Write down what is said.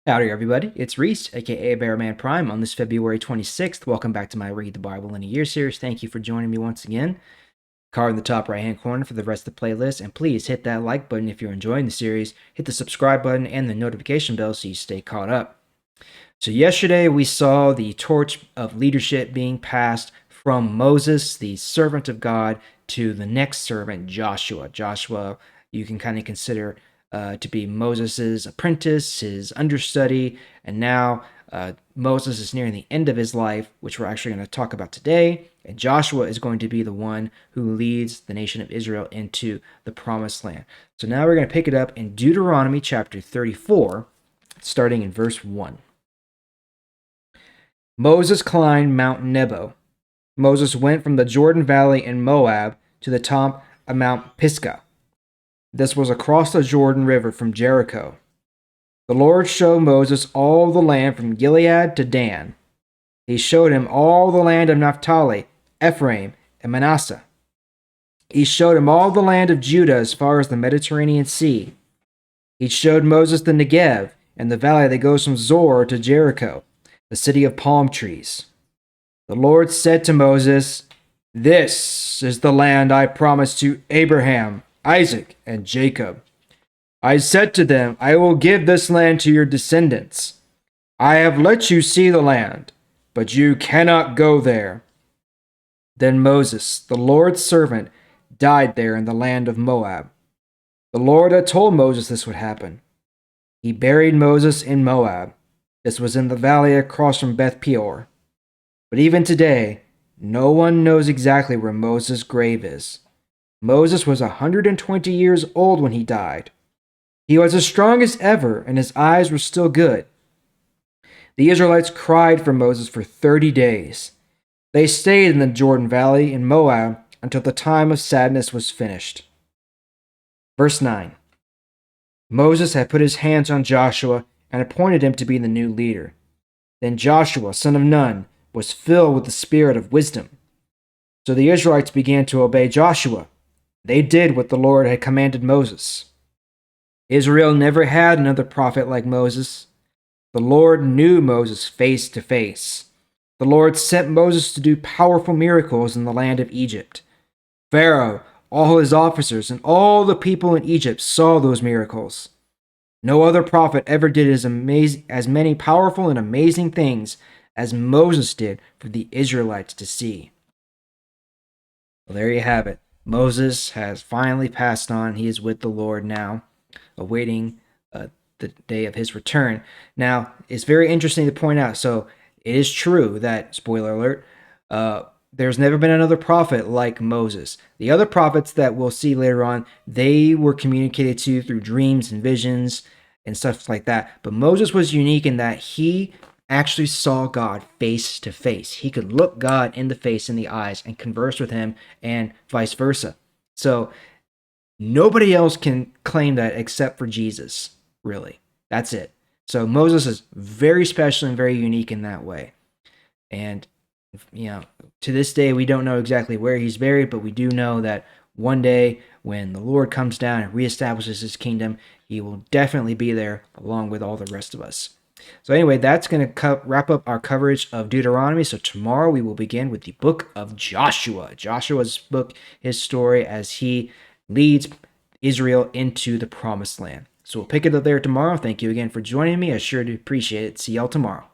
Howdy, everybody. It's Reese, aka Bearman Prime, on this February 26th. Welcome back to my Read the Bible in a Year series. Thank you for joining me once again. Card in the top right hand corner for the rest of the playlist, and please hit that like button if you're enjoying the series. Hit the subscribe button and the notification bell so you stay caught up. So, yesterday we saw the torch of leadership being passed from Moses, the servant of God, to the next servant, Joshua. Joshua, you can kind of consider to be Moses' apprentice, his understudy, and now Moses is nearing the end of his life, which we're actually going to talk about today. And Joshua is going to be the one who leads the nation of Israel into the promised land. So now we're going to pick it up in Deuteronomy chapter 34, starting in verse 1. Moses climbed Mount Nebo. Moses went from the Jordan Valley in Moab to the top of Mount Pisgah. This was across the Jordan River from Jericho. The Lord showed Moses all the land from Gilead to Dan. He showed him all the land of Naphtali, Ephraim, and Manasseh. He showed him all the land of Judah as far as the Mediterranean Sea. He showed Moses the Negev and the valley that goes from Zor to Jericho, the city of palm trees. The Lord said to Moses, "This is the land I promised to Abraham, Isaac, and Jacob. I said to them, I will give this land to your descendants. I have let you see the land, but you cannot go there." Then Moses, the Lord's servant, died there in the land of Moab. The Lord had told Moses this would happen. He buried Moses in Moab. This was in the valley across from Beth Peor. But even today, no one knows exactly where Moses' grave is. Moses was 120 years old when he died. He was as strong as ever, and his eyes were still good. The Israelites cried for Moses for 30 days. They stayed in the Jordan Valley in Moab until the time of sadness was finished. Verse 9. Moses had put his hands on Joshua and appointed him to be the new leader. Then Joshua, son of Nun, was filled with the spirit of wisdom. So the Israelites began to obey Joshua. They did what the Lord had commanded Moses. Israel never had another prophet like Moses. The Lord knew Moses face to face. The Lord sent Moses to do powerful miracles in the land of Egypt. Pharaoh, all his officers, and all the people in Egypt saw those miracles. No other prophet ever did as many powerful and amazing things as Moses did for the Israelites to see. Well, there you have it. Moses has finally passed on. He is with the Lord now, awaiting the day of his return. Now, it's very interesting to point out. So, it is true that, spoiler alert, there's never been another prophet like Moses. The other prophets that we'll see later on, they were communicated to through dreams and visions and stuff like that. But Moses was unique in that he actually saw God face to face. He could look God in the face, in the eyes, and converse with him, and vice versa. So nobody else can claim that except for Jesus, really. That's it. So Moses is very special and very unique in that way. And, to this day, we don't know exactly where he's buried, but we do know that one day when the Lord comes down and reestablishes his kingdom, he will definitely be there along with all the rest of us. So anyway, that's going to wrap up our coverage of Deuteronomy. So tomorrow we will begin with the book of Joshua. Joshua's book, his story as he leads Israel into the promised land. So we'll pick it up there tomorrow. Thank you again for joining me. I sure do appreciate it. See y'all tomorrow.